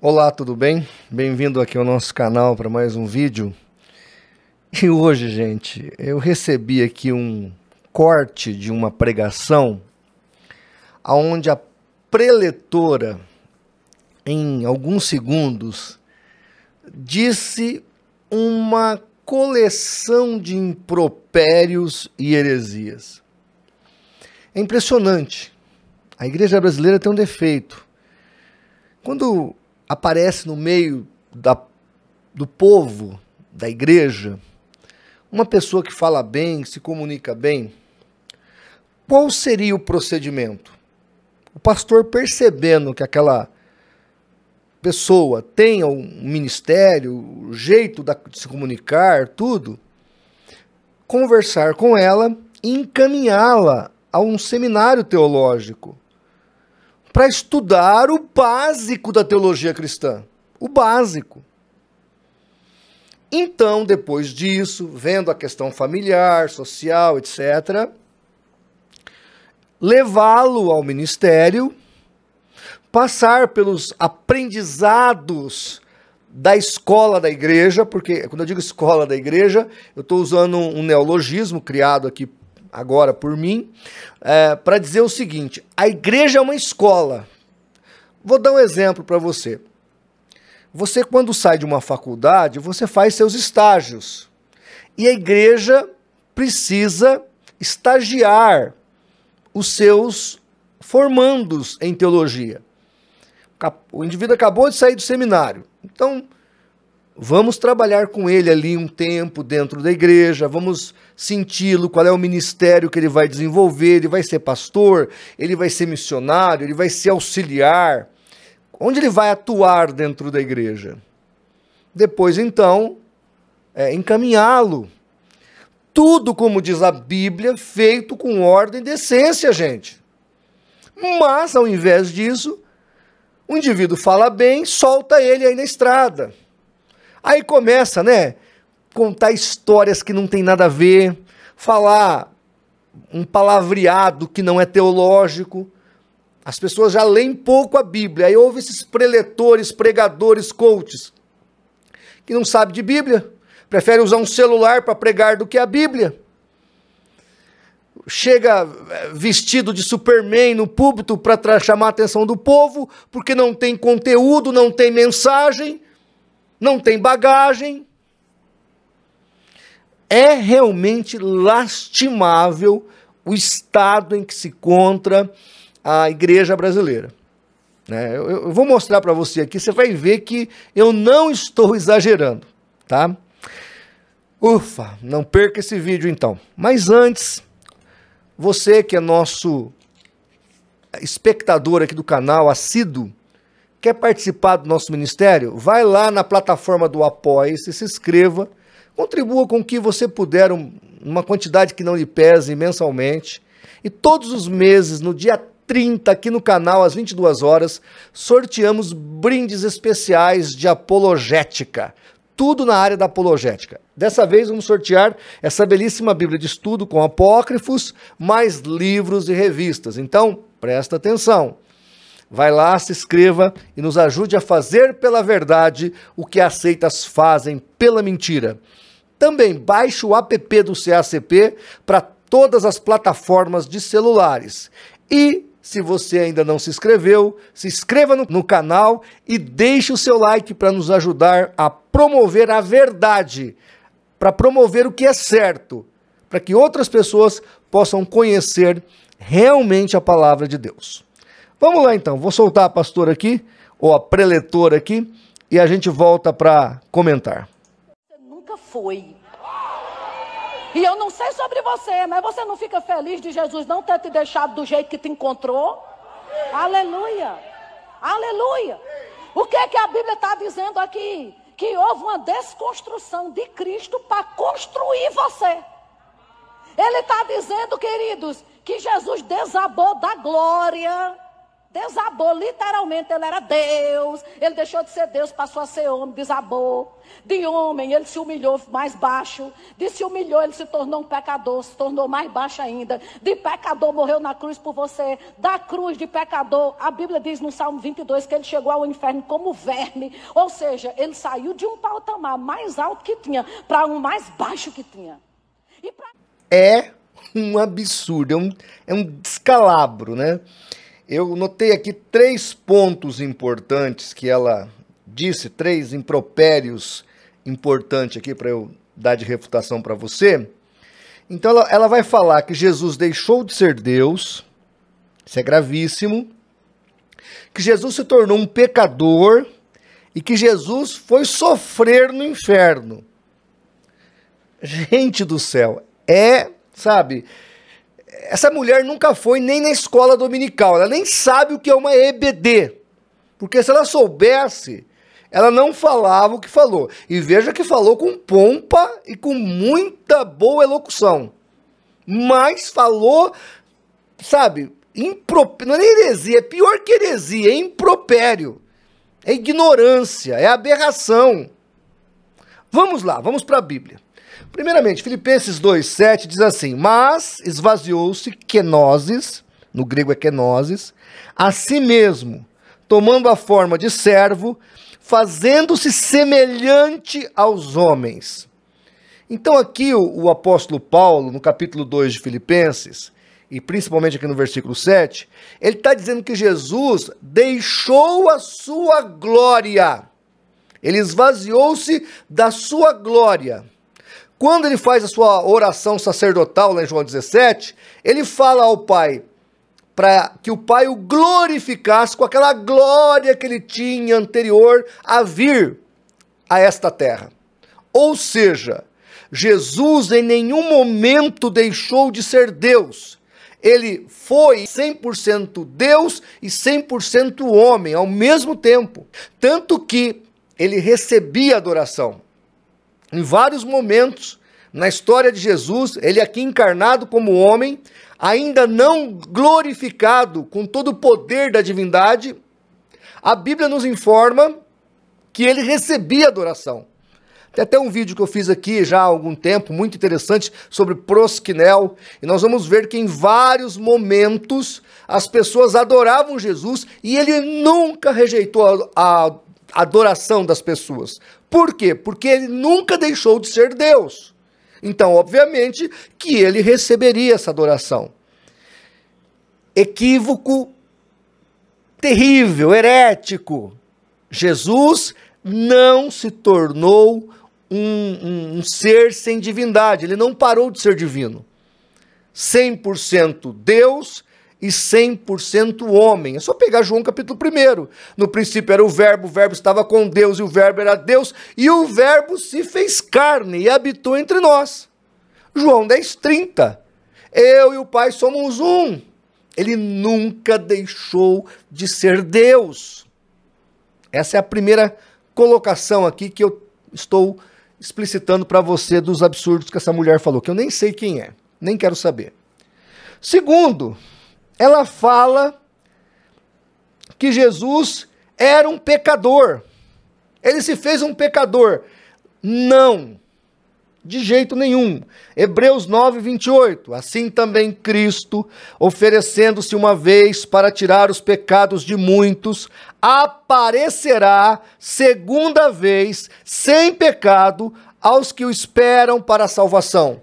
Olá, tudo bem? Bem-vindo aqui ao nosso canal para mais um vídeo. E hoje, gente, eu recebi aqui um corte de uma pregação onde a preletora, em alguns segundos, disse uma coleção de impropérios e heresias. É impressionante. A igreja brasileira tem um defeito. Quando aparece no meio do povo, da igreja, uma pessoa que fala bem, que se comunica bem, qual seria o procedimento? O pastor, percebendo que aquela pessoa tem um ministério, o jeito de se comunicar, tudo, conversar com ela e encaminhá-la a um seminário teológico para estudar o básico da teologia cristã. O básico. Então, depois disso, vendo a questão familiar, social, etc., levá-lo ao ministério, passar pelos aprendizados da escola da igreja, porque quando eu digo escola da igreja, eu estou usando um neologismo criado aqui agora por mim, para dizer o seguinte: a igreja é uma escola. Vou dar um exemplo para você. Você, quando sai de uma faculdade, você faz seus estágios. E a igreja precisa estagiar os seus formandos em teologia. O indivíduo acabou de sair do seminário. Então, vamos trabalhar com ele ali um tempo dentro da igreja, vamos senti-lo, qual é o ministério que ele vai desenvolver, ele vai ser pastor, ele vai ser missionário, ele vai ser auxiliar, onde ele vai atuar dentro da igreja. Depois, então, encaminhá-lo. Tudo, como diz a Bíblia, feito com ordem e decência, gente. Mas, ao invés disso, o indivíduo fala bem, solta ele aí na estrada. Aí começa, contar histórias que não tem nada a ver, falar um palavreado que não é teológico. As pessoas já leem pouco a Bíblia. Aí houve esses preletores, pregadores, coaches, que não sabem de Bíblia, preferem usar um celular para pregar do que a Bíblia. Chega vestido de Superman no púlpito para chamar a atenção do povo, porque não tem conteúdo, não tem mensagem, não tem bagagem. É realmente lastimável o estado em que se encontra a igreja brasileira. Eu vou mostrar para você aqui, você vai ver que eu não estou exagerando, tá? Ufa, não perca esse vídeo então. Mas antes, você que é nosso espectador aqui do canal, assíduo, quer participar do nosso ministério? Vai lá na plataforma do Apoia-se, se inscreva, contribua com o que você puder, uma quantidade que não lhe pese mensalmente. E todos os meses, no dia 30, aqui no canal, às 22 horas, sorteamos brindes especiais de apologética. Tudo na área da apologética. Dessa vez vamos sortear essa belíssima Bíblia de estudo com apócrifos, mais livros e revistas. Então, presta atenção. Vai lá, se inscreva e nos ajude a fazer pela verdade o que as seitas fazem pela mentira. Também baixe o app do CACP para todas as plataformas de celulares. E, se você ainda não se inscreveu, se inscreva no canal e deixe o seu like para nos ajudar a promover a verdade, para promover o que é certo, para que outras pessoas possam conhecer realmente a palavra de Deus. Vamos lá então, vou soltar a pastora aqui, ou a preletora aqui, e a gente volta para comentar. Você nunca foi. E eu não sei sobre você, mas você não fica feliz de Jesus não ter te deixado do jeito que te encontrou? Aleluia! Aleluia! O que é que a Bíblia está dizendo aqui? Que houve uma desconstrução de Cristo para construir você. Ele está dizendo, queridos, que Jesus desabou da glória Desabou, literalmente, ele era Deus. Ele deixou de ser Deus, passou a ser homem, desabou. De homem, ele se humilhou mais baixo. De se humilhou, ele se tornou um pecador, se tornou mais baixo ainda. De pecador, morreu na cruz por você. Da cruz de pecador, a Bíblia diz no Salmo 22 que ele chegou ao inferno como verme. Ou seja, ele saiu de um patamar mais alto que tinha para um mais baixo que tinha. É um absurdo, é um descalabro, né? Eu notei aqui 3 pontos importantes que ela disse, 3 impropérios importantes aqui para eu dar de refutação para você. Então ela vai falar que Jesus deixou de ser Deus, isso é gravíssimo, que Jesus se tornou um pecador e que Jesus foi sofrer no inferno. Gente do céu, sabe... Essa mulher nunca foi nem na escola dominical, ela nem sabe o que é uma EBD, porque se ela soubesse, ela não falava o que falou. E veja que falou com pompa e com muita boa elocução, mas falou, sabe, não é nem heresia, é pior que heresia, é impropério, é ignorância, é aberração. Vamos lá, vamos para a Bíblia. Primeiramente, Filipenses 2,7 diz assim: mas esvaziou-se kenosis, no grego é kenosis, a si mesmo, tomando a forma de servo, fazendo-se semelhante aos homens. Então aqui o apóstolo Paulo, no capítulo 2 de Filipenses, e principalmente aqui no versículo 7, ele está dizendo que Jesus deixou a sua glória, ele esvaziou-se da sua glória. Quando ele faz a sua oração sacerdotal, lá em João 17, ele fala ao Pai, para que o Pai o glorificasse com aquela glória que ele tinha anterior a vir a esta terra. Ou seja, Jesus em nenhum momento deixou de ser Deus. Ele foi 100% Deus e 100% homem ao mesmo tempo. Tanto que ele recebia adoração. Em vários momentos, na história de Jesus, ele aqui encarnado como homem, ainda não glorificado com todo o poder da divindade, a Bíblia nos informa que ele recebia adoração. Tem até um vídeo que eu fiz aqui já há algum tempo, muito interessante, sobre prosquinel, e nós vamos ver que em vários momentos as pessoas adoravam Jesus e ele nunca rejeitou a adoração das pessoas. Por quê? Porque ele nunca deixou de ser Deus. Então, obviamente, que ele receberia essa adoração. Equívoco terrível, herético. Jesus não se tornou um ser sem divindade. Ele não parou de ser divino. 100% Deus e 100% homem. É só pegar João capítulo 1. No princípio era o verbo estava com Deus e o verbo era Deus, e o verbo se fez carne e habitou entre nós. João 10:30. Eu e o Pai somos um. Ele nunca deixou de ser Deus. Essa é a primeira colocação aqui que eu estou explicitando para você dos absurdos que essa mulher falou, que eu nem sei quem é, nem quero saber. Segundo, ela fala que Jesus era um pecador. Ele se fez um pecador. Não, de jeito nenhum. Hebreus 9:28. Assim também Cristo, oferecendo-se uma vez para tirar os pecados de muitos, aparecerá segunda vez, sem pecado, aos que o esperam para a salvação.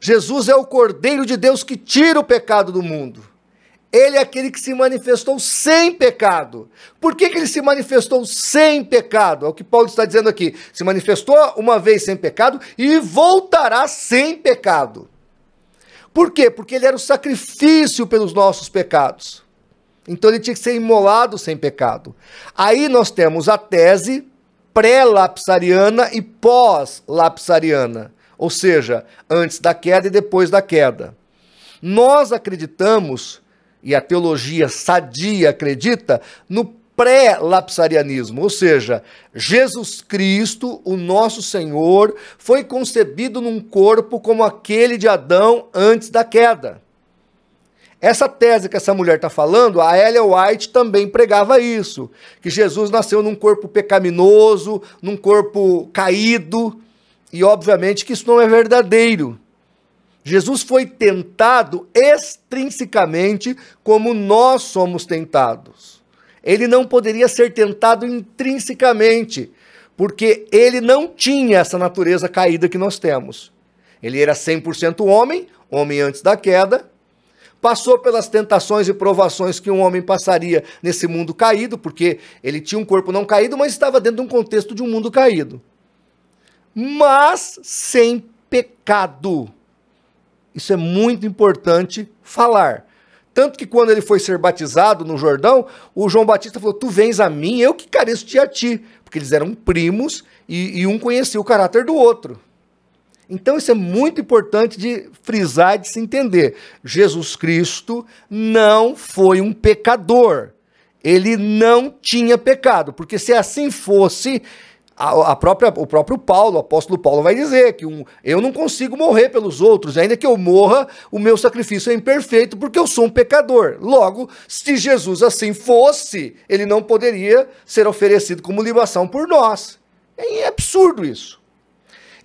Jesus é o Cordeiro de Deus que tira o pecado do mundo. Ele é aquele que se manifestou sem pecado. Por que ele se manifestou sem pecado? É o que Paulo está dizendo aqui. Se manifestou uma vez sem pecado e voltará sem pecado. Por quê? Porque ele era o sacrifício pelos nossos pecados. Então ele tinha que ser imolado sem pecado. Aí nós temos a tese pré-lapsariana e pós-lapsariana. Ou seja, antes da queda e depois da queda. Nós acreditamos, e a teologia sadia acredita, no pré-lapsarianismo. Ou seja, Jesus Cristo, o nosso Senhor, foi concebido num corpo como aquele de Adão antes da queda. Essa tese que essa mulher está falando, a Ellen White também pregava isso, que Jesus nasceu num corpo pecaminoso, num corpo caído, e obviamente que isso não é verdadeiro. Jesus foi tentado extrinsecamente como nós somos tentados. Ele não poderia ser tentado intrinsecamente, porque ele não tinha essa natureza caída que nós temos. Ele era 100% homem, homem antes da queda, passou pelas tentações e provações que um homem passaria nesse mundo caído, porque ele tinha um corpo não caído, mas estava dentro de um contexto de um mundo caído. Mas sem pecado. Isso é muito importante falar. Tanto que quando ele foi ser batizado no Jordão, o João Batista falou, tu vens a mim, eu que careço-te a ti. Porque eles eram primos e um conhecia o caráter do outro. Então isso é muito importante de frisar, de se entender. Jesus Cristo não foi um pecador. Ele não tinha pecado, porque se assim fosse, o próprio Paulo, o apóstolo Paulo vai dizer que eu não consigo morrer pelos outros, ainda que eu morra, o meu sacrifício é imperfeito porque eu sou um pecador. Logo, se Jesus assim fosse, ele não poderia ser oferecido como libação por nós. É absurdo isso.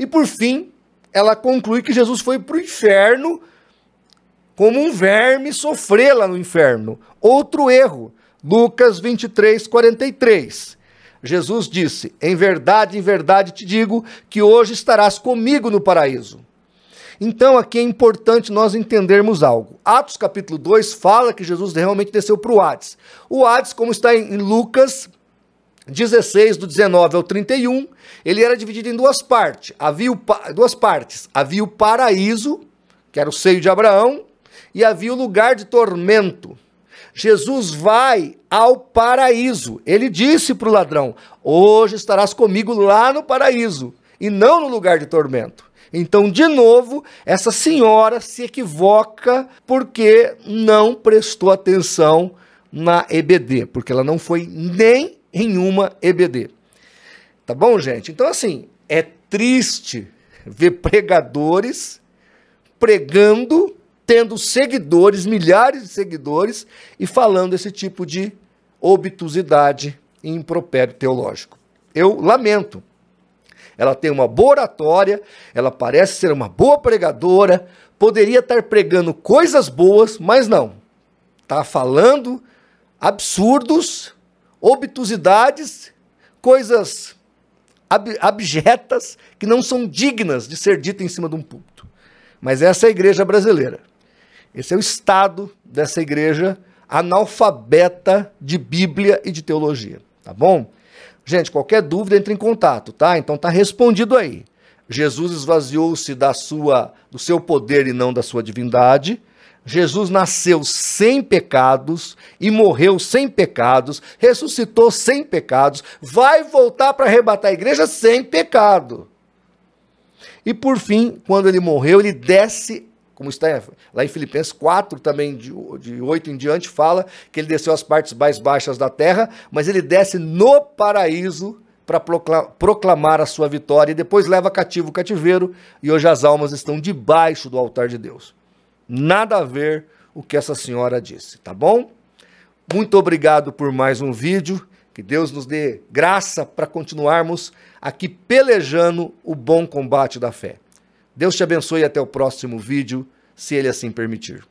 E por fim, ela conclui que Jesus foi para o inferno como um verme sofrer lá no inferno. Outro erro, Lucas 23, 43. Jesus disse, em verdade te digo que hoje estarás comigo no paraíso. Então aqui é importante nós entendermos algo. Atos capítulo 2 fala que Jesus realmente desceu para o Hades. O Hades, como está em Lucas 16, do 19 ao 31, ele era dividido em duas partes. Havia o paraíso, que era o seio de Abraão, e havia o lugar de tormento. Jesus vai ao paraíso. Ele disse para o ladrão, hoje estarás comigo lá no paraíso, e não no lugar de tormento. Então, de novo, essa senhora se equivoca porque não prestou atenção na EBD, porque ela não foi nem em uma EBD. Tá bom, gente? Então, assim, é triste ver pregadores pregando, tendo seguidores, milhares de seguidores, e falando esse tipo de obtusidade e impropério teológico. Eu lamento. Ela tem uma boa oratória, ela parece ser uma boa pregadora, poderia estar pregando coisas boas, mas não. Está falando absurdos, obtusidades, coisas abjetas que não são dignas de ser ditas em cima de um púlpito. Mas essa é a igreja brasileira. Esse é o estado dessa igreja analfabeta de Bíblia e de teologia, tá bom? Gente, qualquer dúvida, entre em contato, tá? Então tá respondido aí. Jesus esvaziou-se do seu poder e não da sua divindade. Jesus nasceu sem pecados e morreu sem pecados, ressuscitou sem pecados, vai voltar para arrebatar a igreja sem pecado. E por fim, quando ele morreu, ele desce, como está lá em Filipenses 4, também de 8 em diante, fala que ele desceu às partes mais baixas da terra, mas ele desce no paraíso para proclamar a sua vitória, e depois leva cativo o cativeiro, e hoje as almas estão debaixo do altar de Deus. Nada a ver o que essa senhora disse, tá bom? Muito obrigado por mais um vídeo, que Deus nos dê graça para continuarmos aqui pelejando o bom combate da fé. Deus te abençoe e até o próximo vídeo, se Ele assim permitir.